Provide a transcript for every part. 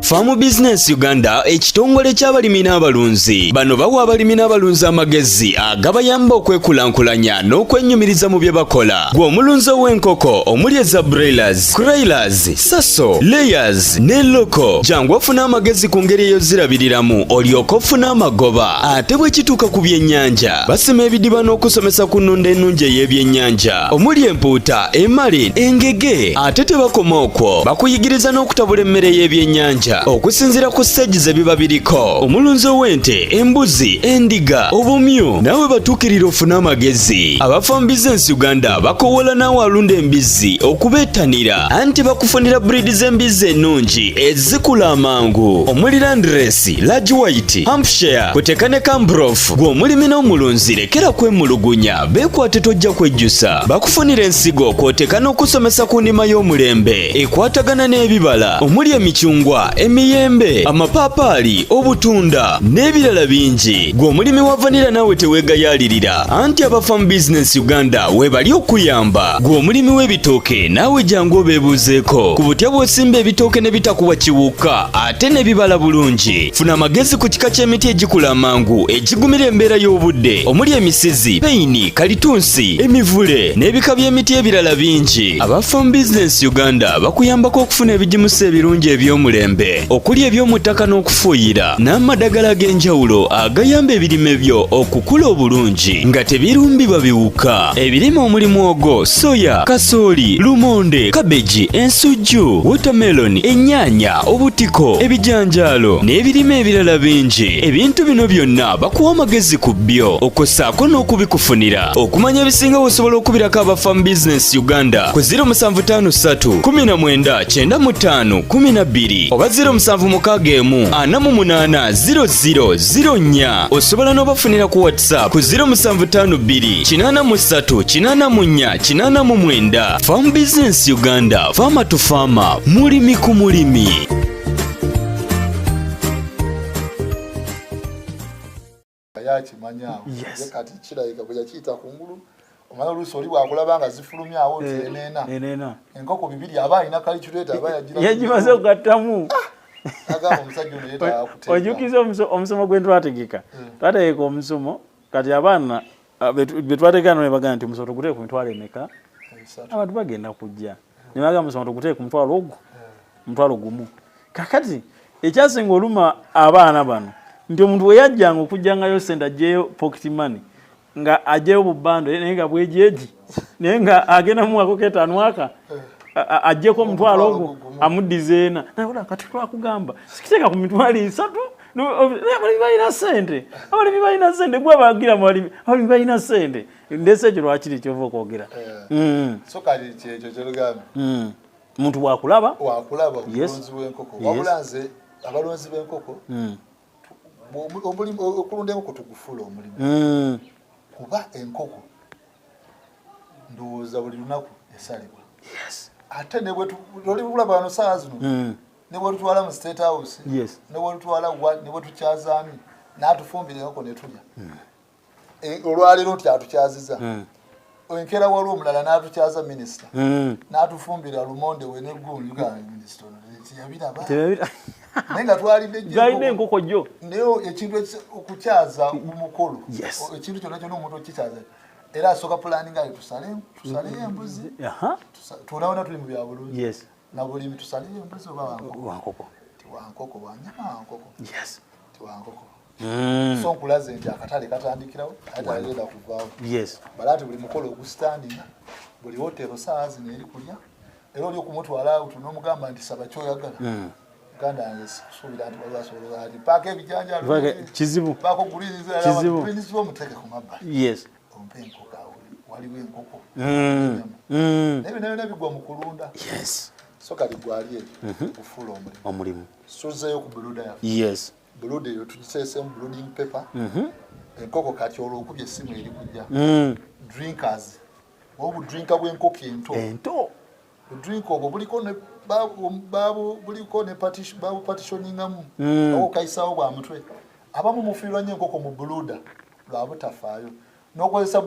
Farm Business Uganda ekitongole ky'abalimi n'abalunzi bano bawa abalimi n'abalunzi amagezi agabayamba okwekulankulanya n'okwenyumiriza mu bye bakola. Gwe omulunzi w'enkoko omuli eza broilers, crailers, saso, layers ne loko jangu ofuna amagezi ku ngeri ey'ozirabiriramu olyoke ofune amagoba. Ate bwe kituuka ku byennyanja basima ebidiba n'okusomesa ku nnunda ennungi ey'ebyennyanja omuli empuuta, emali, engege. Ate tebakoma okwo bakuyigiriza n'okutabula emmere y'ebyennyanja okusinziira ku stage ze biba biriko. Omulunzi w'ente, embuzi, endiga, obumyu nawe batuukirira ofuna amagezi. Aba Farm Business Uganda bakowola naawe alunda embizzi okubeetanira anti bakufunira breed z'embizzi ennungi ezikula amangu omuli Landrace, Large White, Hampshire kuteeka ne Cambrough. Gwe omulimi n'omulunzi lekera kwemulugunya beekwate tojja kwejjusa. Bakufunira ensigo kw'oteeka n'okusomesa ku nnima y'omulembe ekwatagana n'ebibala omuli emicungwa, emiyembe, amapaapaali, obutunda n'ebirala bingi. Gwe omulimi wa vanilla naawe teweegayaalirira anti aba Farm Business Uganda webali okuyamba. Gwe omulimi w'ebitooke naawe jangu obeebuuzeeko ku butya bw'osimba ebitooke ne bitakuwa kiwuka ate ne bibala bulungi. Funa amagezi ku kika ky'emiti egikula amangu egigumira embeera y'obudde omuli emisizi, peyini, kalitunsi, emivule n'ebika by'emiti ebirala bingi. Aba Farm Business Uganda bakuyambako okufuna ebigimusa ebirungi eby'omulembe okuli eby'omu ttaka n'okufuuyira n'amadagala ag'enjawulo agayamba ebirime byo okukula obulungi nga tebirumbibwa biwuka. Ebirime omuli muwogo, soya, kasooli, lumonde, kabeji, ensujju, watermelon, ennyaanya, obutiko, ebijanjaalo n'ebirime ebirala bingi. Ebintu bino byonna bakuwa amagezi ku byo okossaako n'okubikufunira. Okumanya ebisinga osobola okubirako aba Farm Business Uganda ku 0753 19 95 12 oba 0761 48 0004. Osobola n'obafunira ku WhatsApp ku 0752 83 84 89. Farm Business Uganda, farmer to farmer, mulimi ku mulimi. Yes. Kati kirayika bwe yakiyita kungulu omala oluusi oli bwakulaba nga zifulumya awo enena enkoko bibiri aba alina kaliculeta aba yagimaze okugattamu agamba omusajja ono yeetaaga kuteeka. Ojukiza omusomo gwe twategeka twategeka omusomo kati abaana be twategeka ne bagamba nti omusomo tuguteeke ku mitwalo emeka abantu bagenda kujja ne bagamba omusomo tuguteeke ku mutwalo gumu. Kakati ekyasinga oluma abaana bano nti omuntu we yajjanga okujjangayo sente ajjeyo pocket money nga ajjeyo bubbando naye nga bwejeji naye nga agenda mu mwaka k'etaano aka ajjeko omutwalo ogwo amuddizeena naye kati twakugamba sikiteeka ku mitwalo 3 abalimi balina sente gwe abagira abalimi balina sente ndese ekyo lwakiri kyova okwogera so kali kyekyo kyolugamba omuntu wakulaba omulunzi w'enkoko wabula nze abalonzi b'enkoko okulunda enkoko tugufuula omulimu kuba enkoko ndowooza buli lunaku esalibwa ate ne bwetulaba wano saa zino ne bwetutwala mu State House ne bwetutwala ne bwetukyazaami n'atufumbira enkoko ne tulya olwaleero nti atukyaziza enkera waliwo omulala n'atukyaza minisita n'atufumbira lumonde we n'eggundi minisita yabiraba naye nga twalidde enkoko jjo naye ekintu okukyaza umukolo ekintu kyonna kyonna omuntu okikyaza era asooka pulaninga ayo tusaleyo embuzi tunaona tuli mu bya bulungi na bulimi tusaleyo embuzi oba wankoko tiwankoko wanyama wankoko tiwankoko so nkulaze nti akatale katandikirawo ate agenda kuvaawo bala ati buli mukolo ogusitandinga buli hotero saa zino eri kulya era oli okumutwala awo n'omugamba nti saba kyoyagala Ganda suubira nti waliwo asobola ati paaka ebijanjaalo kizibu paaka oguliriza omuteeke ku mabbali ompe enkoko awo waliwo enkoko naye byonna bigwa mu kulunda so kali gwali eri kufuula omulimu suzeeyo ku buluda yaffe buluda eyo tugiseeseemu brooding paper enkoko kati olwo okubya essimu eri kujja drinkers obudrinka bw'enkoko ento drink obwo buliko ne buliko ne partitioningamu okaisawo bwa mutwe abamu mufiirwa nnyo enkoko mu buluda lwa butafaayo n'okozesa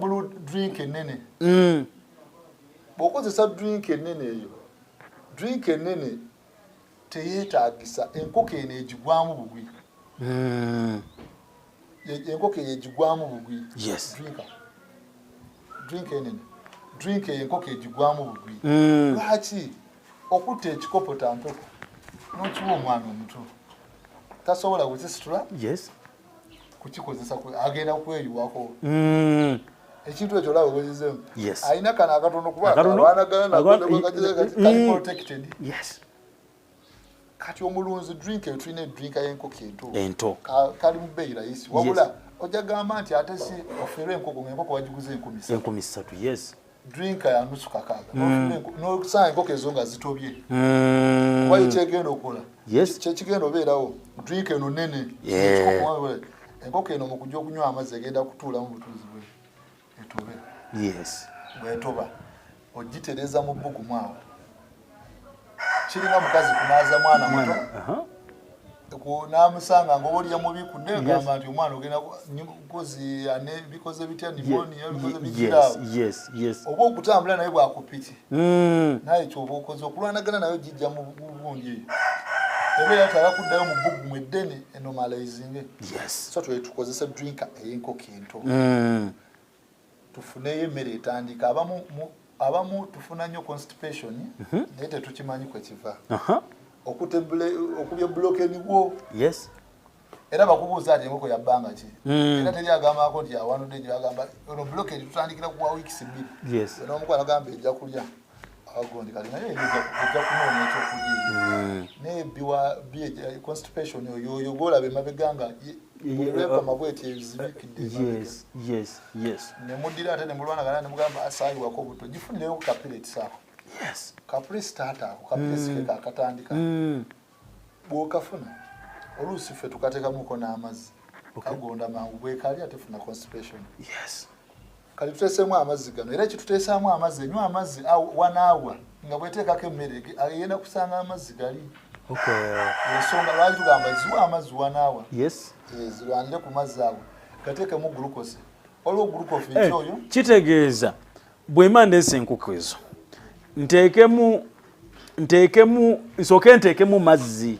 drink ennene bw'okozesa drink ennene eyo drink ennene teyeetagisa enkoko eno egigwamu bugwi. Enkoko eyo egigwamu bugwi. Yes. Drink enene. Drink enkoko egigwamu bugwi. Lwaki okutta ekikopo tampeko n'okiwa omwana omuto tasobola kukisitula? Yes. Kukikozesa agenda kweyuwako. Ekintu ekyo olaba wezizeemu. Yes. Alina kana akatono kuba abaanagana kali protected. Yes. Kati omulunzi drink eyo tulina edrinka y'enkoko ento. Kali mu bbeeyi layisi. Wabula ojja gamba nti ate si ofeerwa enkoko ng'enkoko wagiguza 10,000. Yes. Drinka ya nusu kakaaga. N'okusanga enkoko ezo nga zitobye. Wali kyegenda okukola. Yes. Kyekigenda obeerawo. Drink eno nnene. Enkoko eno mu kujja okunywa amazzi egenda kutuula mu butuuzi bwe. Etobe. Yes. Bw'etoba ogitereza mu bbugumu awo. Kiringa mukazi kunaaza mwana muto. N'amusanga ng'olya mubi kudegamba nti omwana ogenda nkozi bikoze bitya pneumonia bikoze bitya. Yes. Oba okutambula naye bwakupiti. Naye ky'oba okoze okulwanagana nayo gijja mu bugundi eyo. Ebeera talakuddayo mu bbugumu eddene enormalizing. Yes. So tukozesa drinka ey'enkoko ento. Tufuneyo emmere etandika. Abamu tufuna nnyo constipation naye tetukimanyi kwe kiva. Okubya bulokeni bwo. Yes. Era bakubuuza ati enkoko yabbanga ki. Era teri agambako nti awanudde gye bagamba ono bulokeni tutandikira kuwa weeks 2. Yes. N'omukwano agamba ejja kulya abagondi kali naye ejja kunoonya ekyokulya. Naye biwa constipation oyo gw'olaba emabega nga olw'empama bw'eti ezibikidde. Yes. Ne muddira ate ne mulwanagana ne mugamba asaayiwako buto gifunireyo ku kapireti saako. Yes. Kapri starter ako kapri kakatandika. Bw'okafuna oluusi ffe tukateekamuko n'amazzi. Kagonda mangu bwekali ate funa constipation. Yes. Kali tuteesemu amazzi gano era ekituteesaamu amazzi enywa amazzi 1 hour nga bweteekako emmere ayenda kusanga amazzi gali. Ensonga lwaki tugamba ziwa amazzi 1 hour. Yes. Zirwanire ku mazzi ago gateekemu glucose. Olwo glucose ekyoyo kitegeeza bw'ema ndeesa enkoko ezo nteekemu mazzi.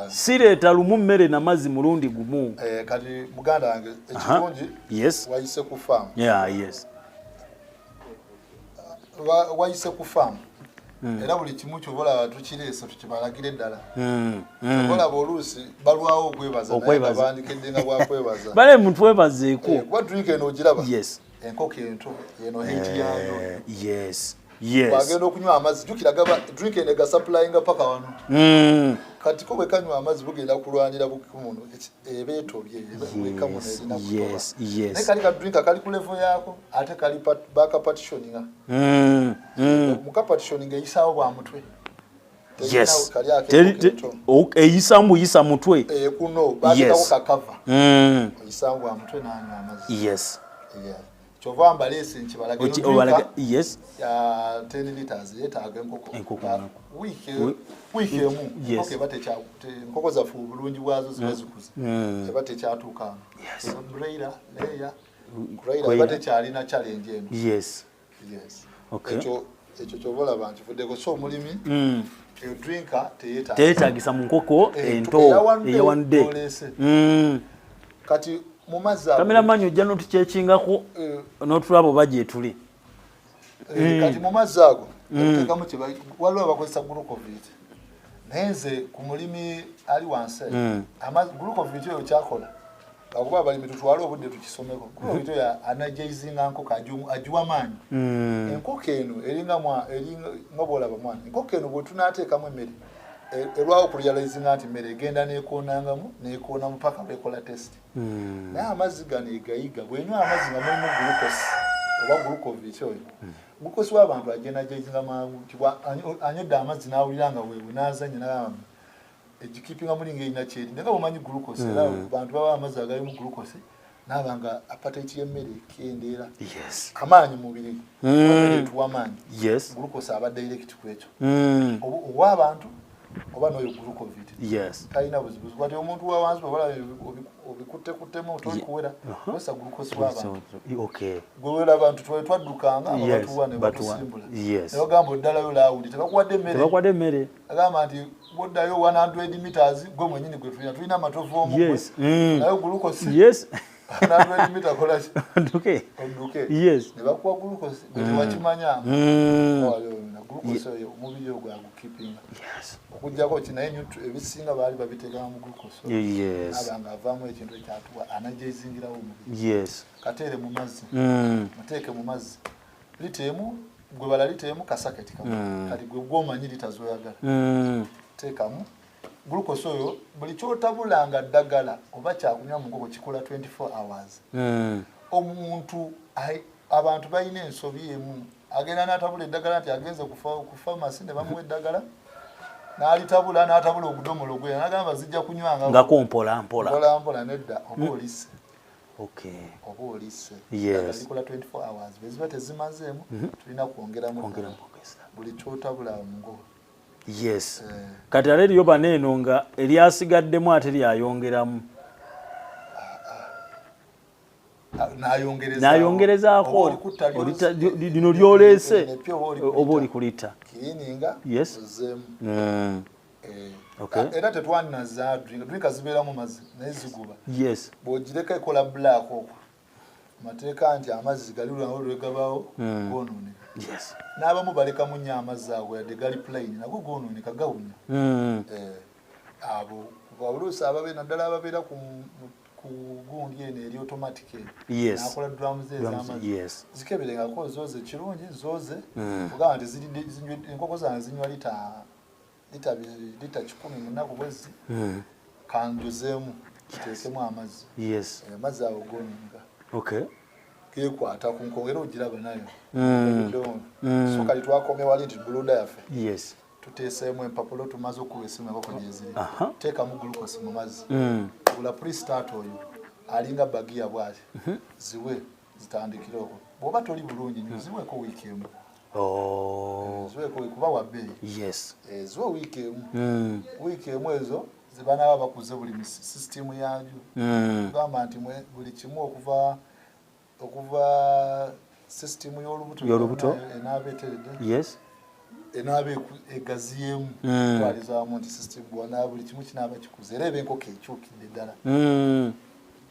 Sireeta lumu mmere na mazzi mulundi gumu. Kati muganda wange ekirungi wayise ku farm. Yes. Wayise ku farm. Era buli kimu ky'obola tukireese tukibalagire ddala. Obola oluusi balwawo okwebaza naye babandikedde nga bwakwebaza. Bale muntu webazeeko. Kuba drink eno ogiraba. Yes. Enkoko ento eno heiti yaayo. Yes. Wagenda okunywa amazzi jjukira gaba drink eno egasaplayinga paka wano. Kati ko bwe kanywa amazzi bugenda kulwanira bukumuno ebeetobye weka muno erina kutoba. Naye kali ka drink kali ku level yaako ate kali baka partitioninga. Muka partitioninga eyisaawo bwa mutwe. Yes. Eyisambu yisa mutwe. Kuno baatekawo kakava. Eyisambu bwa mutwe n'anywa amazzi. Yes. Kyova mbalese nkibalage. Yes. Ya 10 liters yetaaga enkoko. Wiki emu. Okay, enkoko zaffe obulungi bwazo ziba zikuze. Eba tekyatuuka. Braila, leya. Braila eba tekyalina challenge eno. Yes. Okay. Ekyo kyobola abantu fuddeko so omulimi. Eyo drinker teyeetaagisa mu nkoko ento eyawanudde. Kati mumaza kamera manyo ojja n'otukyekingako n'otulaba oba gye tuli. Kati mu mazzi ago teekamu waliwo abakozesa glucovite naye nze ku mulimi ali wansi glucovite oyo kyakola bakuba abalimi tutwale obudde tukisomeko glucovite oyo anagyizinga nkoko agiwa maanyi. Enkoko eno eringa bw'olaba mwana enkoko eno bwe tunaateekamu emmere erwawo okurealizinga nti mmere egenda neekoonangamu neekoonamu paka bekola test. Naye amazzi gano egayiga bwenywa amazzi nga mulimu glucose oba glucovite oyo glucose w'abantu agenda gyayizinga mangu anywedde amazzi n'awulira nga wewe n'azanya n'agamba egikipinga muli ng'erina kyeri naye nga bw'omanyi glucose era abantu baba amazzi agalimu glucose n'aba nga appetite y'emmere ekendeera amaanyi mubiri tuwa amaanyi glucose aba direct ku ekyo ow'abantu oba n'oyo glucovite talina buzibuzi kwati omuntu wa wansi bw'olaba obikuttekuttemu tolikuwera wesa glucose w'abantu gwewera abantu twaddukanga abatuwa ne batusimbula ne bagamba oddalayo laawuli tebakuwadde emmere agamba nti boddayo 100 meters gwe mwenyini gwe tulina amatovu omu. Yes. Nayo glucose. Yes. 100 meters kola ki? Nduke. Yes. Ne bakuwa glucose bwe wakimanya. Na glucose yo omubiri ogwo agukipinga. Yes. Okujjako kinaye ebisinga baali babiteeka mu glucose. Yes. Abanga avaamu ekintu ekyatuwa anajezingirawo omubiri. Yes. Kateere mu mazzi. Muteeke mu mazzi. Litemu gwe bala litemu kasaketi kamu. Kati gwe gwomanyi litazoyagala. Teekamu glucose oyo buli kyotabulanga ddagala oba kyakunywa mu nkoko kikola 24 hours. Omuntu abantu balina ensobi emu agenda n'atabula eddagala nti agenze ku pharmacy ne bamuwa eddagala n'atabula obudomolo gwe n'agamba zijja kunywanga nga kompola mpola nedda oba olise. Okay. Oba olise. Yes. Likola 24 hours. Beziba tezimazeemu tulina kwongeramu buli kyotabula mu nkoko. Yes. Kati ale eriyo baneeno nga eryasigaddemu ate lyayongeramu. Nayongerezaako lino lyoleese oba oli kulita. Yes. Okay. Era tetwaninaza drinka zibeeramu mazzi naye ziguba. Yes. Bw'ogireka ekola black okwo mateeka nti amazzi gali lwegabaawo goonooneka. Yes. N'abamu balekamu nnyo amazzi ago yadde gali plain nago goonooneka gawunya. Abo oluusi ababeera naddala ababeera ku gundi eno eri automatic yes. N'akola drums ez'amazzi. Yes. Zikeberengako zooze kirungi zooze ogamba nti enkoko zange zinywa lita 10 mu nnaku bwezi kanjuzeemu kiteekemu amazzi. Yes. Amazzi ago goonooneka. Okay. Kekwata ku nkoko era ogiraba nayo. So kali twakome wali nti buluda yaffe. Yes. Tuteeseemu empapulo tumaze okuba essimu enkoko gyeziri. Teekamu glucose mu mazzi. Gula pre-start oyo alinga bagiya bwati. Ziwe zitandikire okwo. Bw'oba toli bulungi nnyo ziweeko wiiki emu. Ziweeko kuba wa bbeeyi. Yes. Ziwe wiiki emu. Wiiki emu ezo ziba n'aba bakuze buli sisitimu yaagyo. Gamba nti buli kimu okuva system y'olubuto enaaba eteredde. Yes. Enaaba egaziyemu twalizaamu nti system bw'onaaba buli kimu kinaaba kikuze era eba enkoko ekyukidde ddala.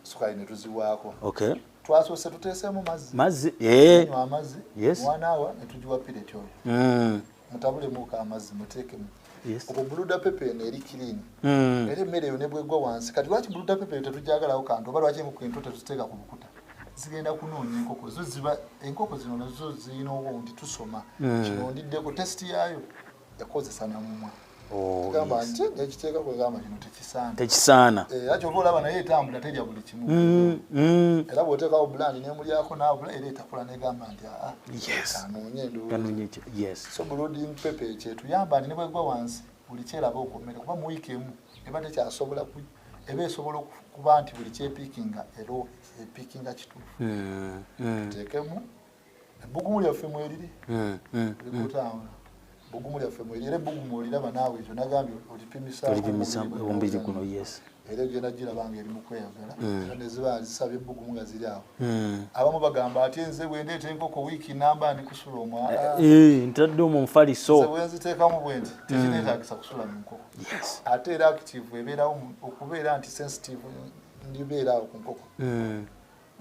Sukali ne tuziwaako. Okay. Twasoose tuteeseemu mazzi. Tunywa amazzi. Yes. 1 hour ne tugiwa pireti oyo. Mutabulemuuko amazzi muteekemu. Yes. Obo buluda pepe eno eri kiriini. Era emmere eyo ne bwegwa wansi. Kati lwaki buluda pepe eyo tetugyagalawo kantu oba lwaki enkoko ento tetuziteeka ku bukuta? Zigenda kunoonya enkoko zo ziba enkoko zino nazo zirina obundi tusoma kino ndiddeko testi yaayo yakozesa namumwa. Gamba nti ekiteeka kwegamba kino tekisaana. Ate oba olaba naye etambula terya buli kimu. Era bw'oteekawo bulandi nemulyako naabula era etakola negamba nti anoonye Yes. So brooding pepe kyetuyamba nti ne bwegwa wansi buli kyeraba okomere kuba mu wiiki emu eba tekyasobola eba esobola okuba nti buli kyepiikinga era epiikinga kituufu. Teekemu ebbugumu lyaffe mweriri likutambula bbugumu lyaffe mweriri era ebbugumu oliraba naawe ekyo nagambye olipimisa omubiri guno. Yes. Era egenda giraba ng'eri mu kweyagala era ne ziba zisaba ebbugumu nga ziri awo. Abamu bagamba ati nze bwe ndeeta enkoko wiiki namba ndi kusula omwana. Ntadde omufaliso. Nze bwe nziteekamu bwe nti tekineetaagisa kusula mu nkoko. Yes. Ate era active ebeerawo okubeera nti sensitive ndibeeraawo ku nkoko.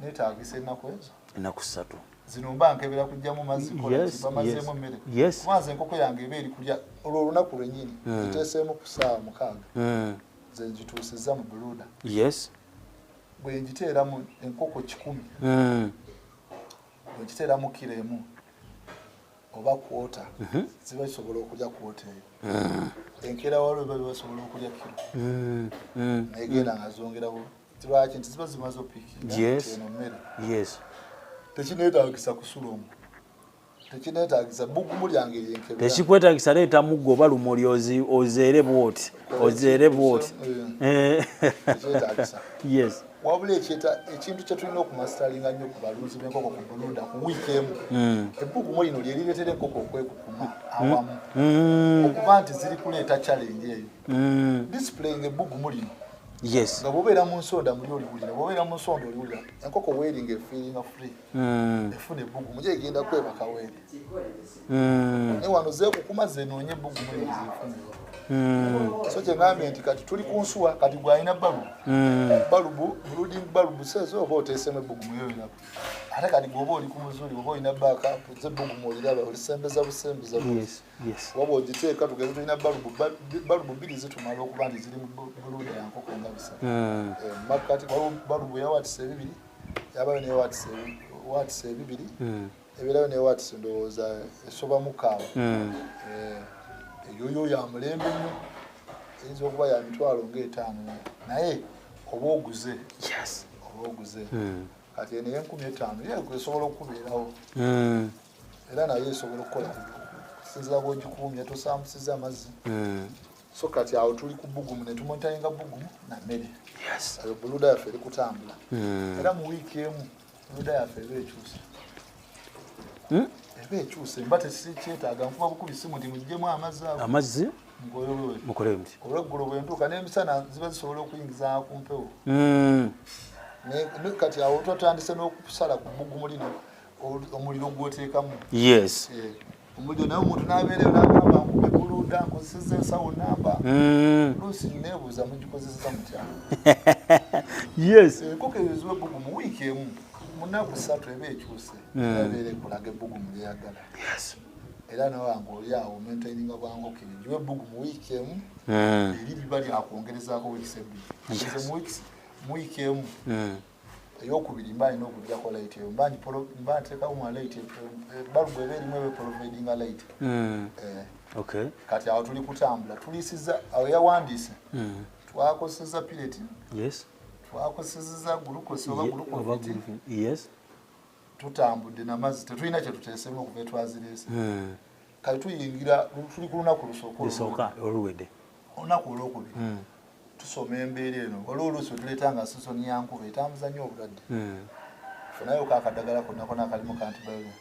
Neetaagisa ennaku ezo. Ennaku 3. Zino mba nkebera kujjamu mazzi bamazeemu emmere. Kubanza enkoko yange eba eri kulya olwo olunaku lwennyini giteeseemu ku ssaawa 6. Nze ngituusizza mu buluda. Yes. Bwe ngiteeramu enkoko 10. Bwe ngiteeramu kilo emu oba kwota ziba zisobola okulya kwota eyo. Enkeera waliwo biba bisobola okulya kilo. Negenda nga zongerawo. Lwaki nti ziba zimaze opiikinga eno mmere. Yes. Tekineetaagisa kusula omwo. Tekineetaagisa bbugumu lyange lyenkebera. Tekikwetaagisa leeta muggo oba lumuli ozeere bwoti. Tekineetaagisa. Yes. Wabula ekintu kye tulina okumasitalinga nnyo ku balunzi b'enkoko ku buluda ku wiiki emu. Ebbugumu lino lye lireetera enkoko okwekukuma awamu. Okuba nti ziri kuleeta challenge eyo. Displaying ebbugumu lino. Yes. Nga bw'obeera mu nsonda muli oliwulira, bw'obeera mu nsonda oliwulira, enkoko weeringa efeelinga free. Efuna ebbugumu gye egenda kwebaka weeri. Ne wano zeekukuma zenoonye ebbugumu lino zifune. so kyengambe nti kati tuli ku nsuwa kati gwalina balubu brooding balubu sezo oba oteesemu ebbugumu yoyinako ate kati gwoba oli ku muzuli oba olina backup zebbugumu oliraba olisembeza busembeza waba ogiteeka tugeze tulina balubu bbiri zitumala okuba nti ziri mu buluuda yankoko nga bisa makati balubu yawatisa ebibiri yabayo newatisa ebibiri ebirayo newatisa ndowooza esoba mukaawa eyoyo ya mulembe nnyo eyinza okuba ya mitwalo ng'etaano naye oba oguze kati eno ey'enkumi ye esobola okubeerawo era naye esobola okukola kusinzira bw'ogikuumya tosaamusiza amazzi so kati awo tuli ku bbugumu ne tumontalinga bbugumu na mmere ayo buluda yaffe eri kutambula era mu wiiki emu buluda yaffe eba ekyuse mba tekikyetaaga nfuba bukubi simu nti muggyemu amazzi mukole muti olweggulo bwe ntuuka n'emisana ziba zisobola okuyingiza ku mpewo kati awo twatandise n'okusala ku bbugumu lino omuliro gwoteekamu omuliro naye omuntu n'abeereyo n'agamba nkube buluda nkozeseza ensawo namba luusi neebuuza mugikozeseza mutya enkoko eyo ziwa ebbugumu wiiki emu munaku 3 eba ekyuse abeera ekulaga ebbugumu lyeyagala era nawange oli awo maintaininga bwangu giwe ebbugumu wiiki emu eri liba lyakwongerezaako wiikisi ebbiri mu wiiki emu eyokubiri mba alina okugyako light eyo mba nteekawo mu light balubu eba erimu eba providinga light kati awo tuli kutambula tuliisiza awo yawandiise twakozeseza pireti twakozeseza gulukosi oba gulukoviti tutambudde namazzi tetulina kye tuteesemu okuva etwazireese kati tuyingira tuli ku lunaku lusooka oluwedde olunaku olwokubiri tusoma embeera eno waliwo oluusi wetuleetanga sisoni yankuba etambuza nnyo obulwadde funayo kakadagala konnakona akalimu kantibalo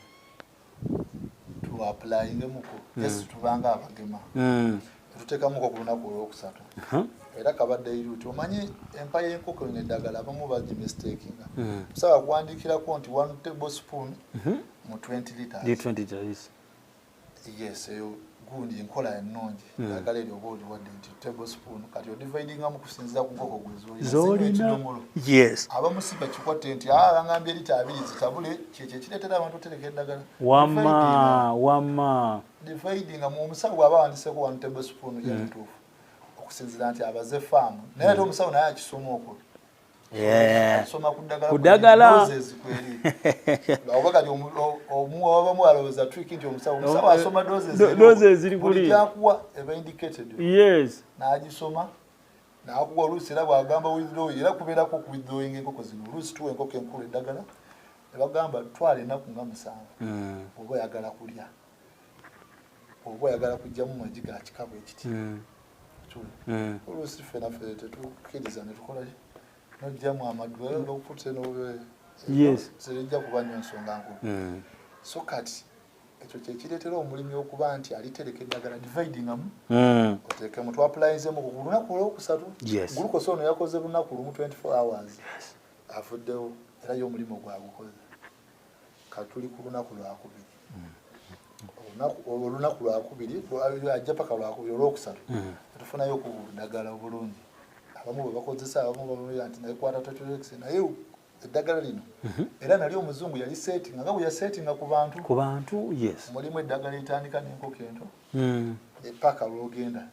tuapulayingemuko esi tubanga abagema tuteekamuko ku lunaku olwokusatu era kabadde iruti omanyi empa y'enkoko n'eddagala abamu bagimistakinga tusaba kuwandiikirako nti 1 tablespoon mu 20 liters eyo gundi enkola ennungi eddagala eryo oba oliwadde nti tablespoon kati odividinga mu kusinziira ku nkoko gwezolina abamu si bakikwatte nti bangambye lita 2 zitabule kyekyo ekireetera abantu otereka eddagala dividinga mu omusawo bw'aba wandiseko 1 tablespoon yakituufu okusinziira nti abaze faamu naye ate omusawo naye akisoma okwo asoma ku ddagala oba kati omuwabamu alowooza trick nti omusawo asoma doze eziri kuli jakuwa eba indicated n'agisoma n'akuwa oluusi era bw'agamba withdraw era kubeerako ku withdrawing enkoko zino oluusi tuwa enkoko enkulu eddagala ne bagamba twala ennaku nga 7 oba oyagala kulya oba oyagala kugyamu magi ga kikabu ekiti oluusi ffe naffe tetukkiriza ne tukola nojjamu amaddu olwokute zirejja kuba nnyo ensonga nkulu so kati ekyo kyekireetera omulimi okuba nti alitereka eddagala dividingamu oteekemu twapulayinzemu ku lunaku olwokusatu gulukosa ono yakoze lunaku lumu 24 hours afuddewo era y'omulimu gwagukoze kati tuli ku lunaku lwakubiri olunaku lwakubiri ajja paka lwakubiri olwokusatu tufunayo okuddagala obulungi abamu bwe bakozesa abamu bamuya nti nayekwata totorex naye eddagala lino era nali omuzungu yali setting nga bwe yasettinga ku bantu mulimu eddagala litandika n'enkoko ento epaka lwogenda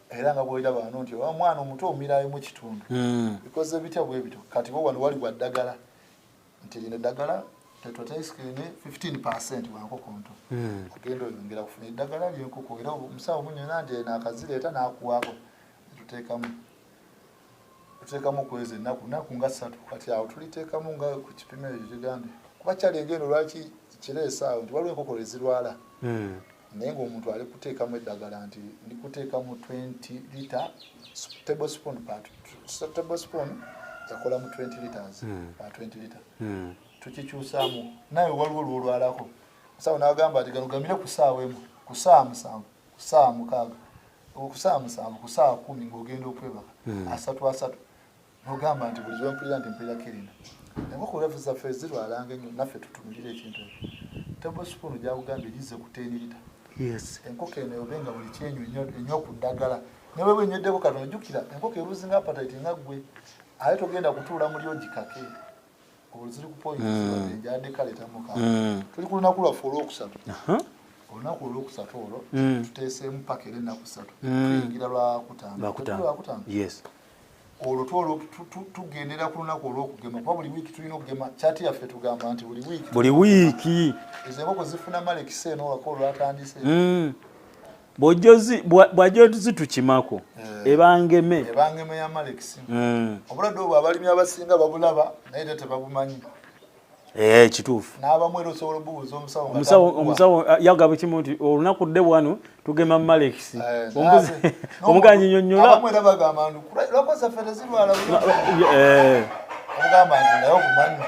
era nga bw'olaba wano nti omwana omuto omirayo mu kitundu bikoze bitya bwe bito kati bo wano wali gwa ddagala nti lino eddagala tetwataisikirine 15% wankoko nto agenda oyongera kufuna eddagala ly'enkoko era omusawo munyona nti naakazireeta n'akuwaako tuteekamu kwezi ennaku nga 3 kati awo tuliteekamu nga ku kipimo ekyo kigambe kuba kyalengendo lwaki kireesa awo nti waliwo enkoko ezirwala naye ng'omuntu ali kuteekamu eddagala nti ndi kuteekamu 20 liter tablespoon yakola mu 20 liters pa 20 liter tukikyusaamu naye waliwo lwolwalako musawo n'agamba ati ganugamire ku ssaawa emu ku ssaawa 7 ku ssaawa 6 ku ssaawa 10 ng'ogenda okwebaka 3 n'ogamba nti buli lwempulira nti mpulira kirina enkoko lefu zaffe zirwalanga ennyo naffe tutunulira ekintu ekyo tablespoon gyakugambye lize ku 10 liter Yes. Enkoko eno obenga buli kyenyu ennyo ku ddagala. Ne bwe bwenyeddeko katono jjukira enkoko eruzinga appetite nga ggwe. Aye togenda kutuula muli ogikake. Obuziri ku point njadde kale tamuka. Tuli ku lunaku lwaffe olwokusatu. Olunaku olwokusatu olwo tuteeseemu paka era ennaku ssatu. Tuyingira lwakutaano. Yes. Olwo tugendera ku lunaku olw'okugema kuba buli wiiki tulina okugema kyati yaffe tugamba nti buli wiiki ezo enkoko zifuna malekisa eno olwako olwatandise bw'ajja zitukimako ebangeme ya malekisi obulwadde obwo abalimi abasinga babulaba naye te tebabumanyi kituufu n'abamu era osobola obubuuza omusawo yagaba kimu nti olunaku dde bwano tugema malekisi omuganyinyonnyola abamu era bagamba nti lwako zaffe tezirwala omugamba nti naye obumanyi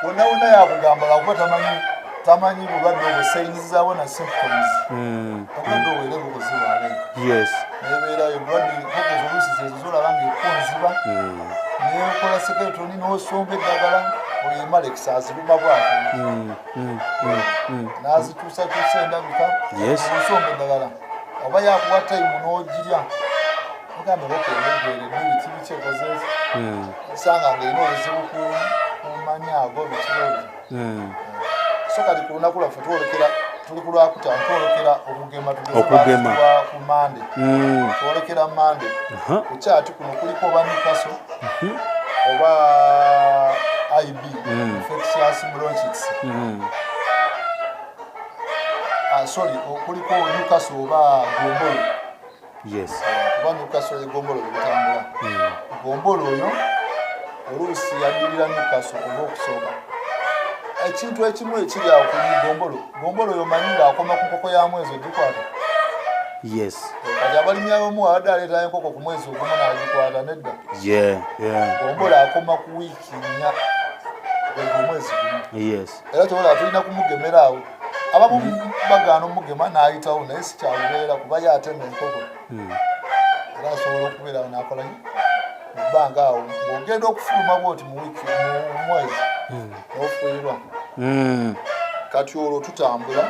wonna yakugamba lwakuba tamanyi bulwadde obwo sayinizizaawo na symptoms obulwadde obwo era enkoko zirwala nebeerayo bulwadde enkoko zoluusi zezo zolaba ngaekunziba nekola seketoni n'osomba eddagala oyo emalekisa aziruma bwate n'azituusakyusa endabika osomba eddagala oba yakuwa tayimu n'ogirya ogambe bakendegere n'ebiti bikyekozeezi osanga ngaerina obuzibu kumanya ago bikirobi so kati ku lunaku lwaffe tuli ku lwakutaano twolekera okugema ku mande twolekera mande ku kyati kuno kuliko oba Newcastle oba IB infectious bronchitis kuliko Newcastle oba gombolo oba Newcastle gombolo ebitambula gombolo oyo oluusi yadirira Newcastle oba okusooka ekintu ekimu ekiri awo ku gombolo oyo manyi ng'akoma ku nkoko ya mwezi ogikwata kati abalimi abamu abadde aleetayo enkoko ku mwezi ogumu n'agikwata nedda gombolo akoma ku wiiki 4 omwezi gumu era kyobola tulina kumugemera awo abamu bagaana omugema n'ayitawo naye si kyalubeera kuba yatema enkoko era asobola okubeerawo n'akolayo mu bbanga awo ng'ogenda okufuluma bwoti mu mwezi n'ofuirwa kati olwo tutambula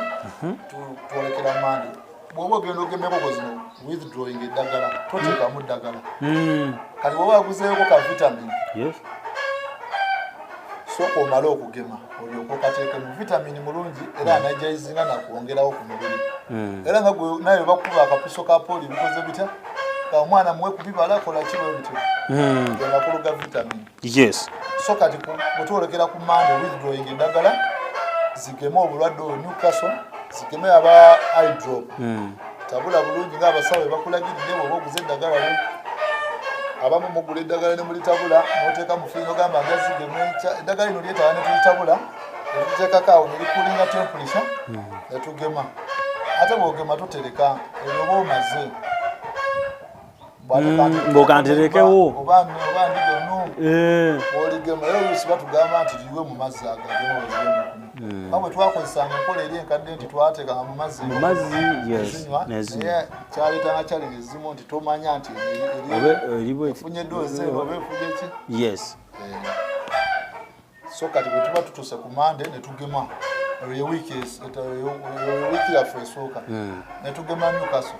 twolekera mande bw'oba ogenda ogema enkoko zino withdrawing eddagala toteekamu ddagala kati bw'oba aguzeeko ka vitamin sooka omale okugema olyoka okateekemu vitamin mulungi era anajaizinga nakwongerawo ku mubiri era nga gwe naye bakuba akapiso ka poli bikoze bitya omwana muwe kubibala akola kiwe bityo genda kuluga vitamin so kati bwetwolekera ku mande withdrawing eddagala zigeme obulwadde oyo Newcastle zigeme aba eye drop tabula bulungi ng'abasawo bakulagiridde bw'oba oguze eddagala lyo abamu mugula eddagala ne mulitabula n'oteeka mu fiino gamba ngazigeme eddagala lino lyetaba ne tulitabula ne tuteekako awo ne likulinga temperature ne tugema ate bw'ogema totereka ebyo oba omaze ng'okanterekewo oba ndigeno oligema era oluusi batugamba nti liwe mu mazzi agagema bwe twakozesanga enkola eri enkadde nti twateekanga mu mazzi nezinywa naye kyaleetanga challenge ezimu nti tomanya nti efunye doozi oba efunye ki so kati bwe tuba tutuuse ku mande ne tugema eyo wiiki yaffe esooka ne tugema Newcastle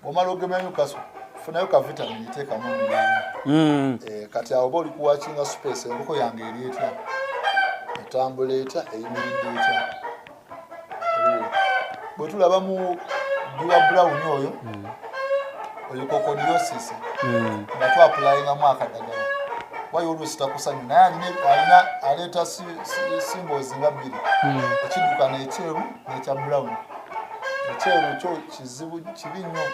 bw'omala ogema Newcastle funayo ka vitamin teekamu omubiri kati awo oba oli kuwakinga space enkoko yange eri etya etambula etya eyimiridde etya bwe tulaba mu diwa brown oyo oyo coccidiosis nga twapulayingamu akadagala wayo oluusi takusanyu naye alina aleeta symbols nga bbiri ekiddukano ekyeru n'ekya brown ekyeru kyo kizibu kibi nnyo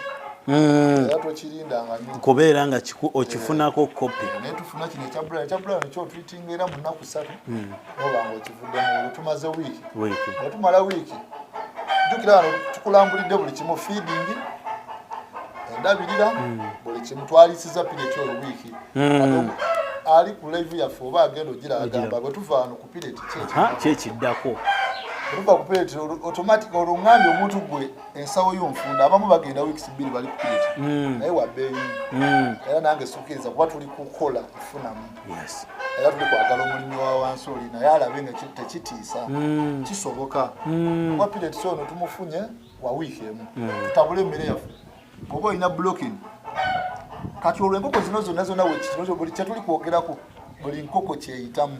era tokirindanga kubeera nga okifunako kopi naye tufuna kino ekya brown kyo tulitinga era mu nnaku 3 oba nga okivuddemu tumaze wiiki nga tumala wiiki jjukira wano tukulambulidde buli kimu feeding endabirira buli kimu twalisiza pireti oyo wiiki ali ku live yaffe oba agenda ogira agamba bwe tuva wano ku pireti kyekiddako ruba ku pellet automatic olungambi omuntu gwe ensawo y'omufunda abamu bagenda weeks 2 bali ku pellet naye wa bei era nange sukiriza kuba tuli kukola kufunamu era tuli kwagala omulimu wa wansoli naye alabe nga tekitiisa kisoboka kuba pellet sono tumufunye wa wiiki emu tutabule emmere yaffe oba olina blocking kati olwo enkoko zino zonna zonna wekitinozo buli kyetuli kwogerako buli nkoko kyeyitamu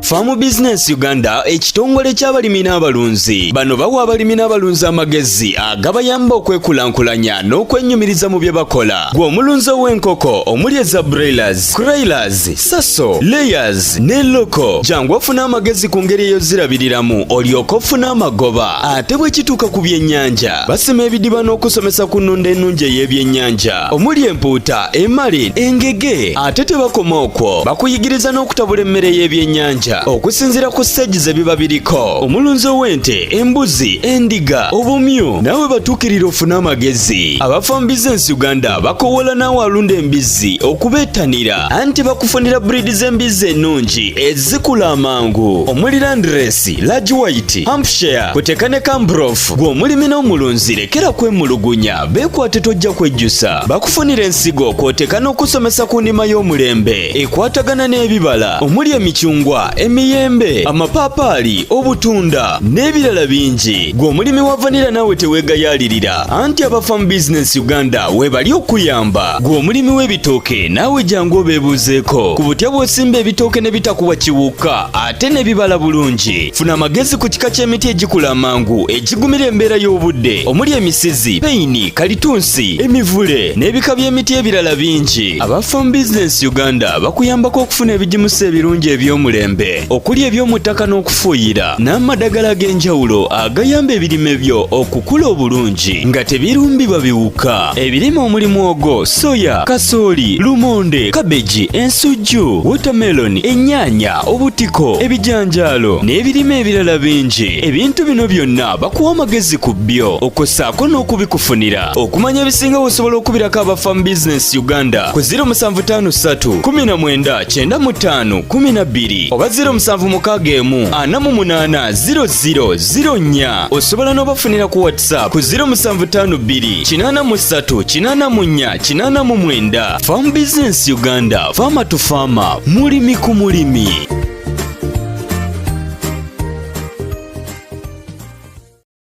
Farm Business Uganda ekitongole ky'abalimi n'abalunzi bano bawa abalimi n'abalunzi amagezi agabayamba okwekulankulanya n'okwennyumiriza mu bye bakola gwe omulunzi w'enkoko omuli eza broilers, crailers, saso, layers ne loko jangu ofuna amagezi ku ngeri ey'ozirabiriramu olyoke ofune amagoba ate bwe kituuka ku byennyanja basima ebidiba n'okusomesa ku nnunda ennungi ey'ebyennyanja omuli empuuta, emali, engege ate tebakoma okwo bakuyigiriza n'okutabula emmere y'ebyennyanja okusinzira ku stage ze biba biriko omulunzi w'ente, embuzi, endiga, obumyu nawe batuukirira ofuna amagezi aba Farm Business Uganda bakowola naawe alunda embizi okubeetanira anti bakufunira breed z'embizi ennungi ezikula amangu omuli Landrace, Large White, Hampshire kuteeka ne Cambrough gwe omulimi n'omulunzi lekera kwemulugunya beekwate tojja kwejjusa bakufunira ensigo kw'oteeka n'okusomesa ku ndima y'omulembe ekwatagana n'ebibala omuli emicungwa emiyembe amapaapaali obutunda n'ebirala bingi gwe omulimi wa vanilla naawe teweegayaalirira anti aba Farm Business Uganda webali okuyamba gwe omulimi w'ebitooke naawe jangu obeebuuzeeko ku butya bw'osimba ebitooke ne bitakuwa kiwuka ate ne bibala bulungi funa amagezi ku kika ky'emiti egikula amangu egigumira embeera y'obudde omuli emisizi, peyini, kalitunsi, emivule n'ebika by'emiti ebirala bingi aba Farm Business Uganda bakuyambako okufuna ebigimusa ebirungi eby'omulembe okuli eby'omu ttaka n'okufuuyira n'amadagala ag'enjawulo agayamba ebirime byo okukula obulungi nga tebirumbibwa biwuka ebirime omuli mwogo, soya, kasooli, lumonde, kabeji, ensujju, watermelon, ennyaanya, obutiko, ebijanjaalo n'ebirime ebirala bingi ebintu bino byonna bakuwa amagezi ku byo okossaako n'okubikufunira okumanya ebisinga osobola okubirako aba Farm Business Uganda ku 0753 19 95 12 oba 0761480004 osobola n'obafunira ku WhatsApp ku 0752 83 84 89. Farm Business Uganda, farmer to farmer, mulimi ku mulimi.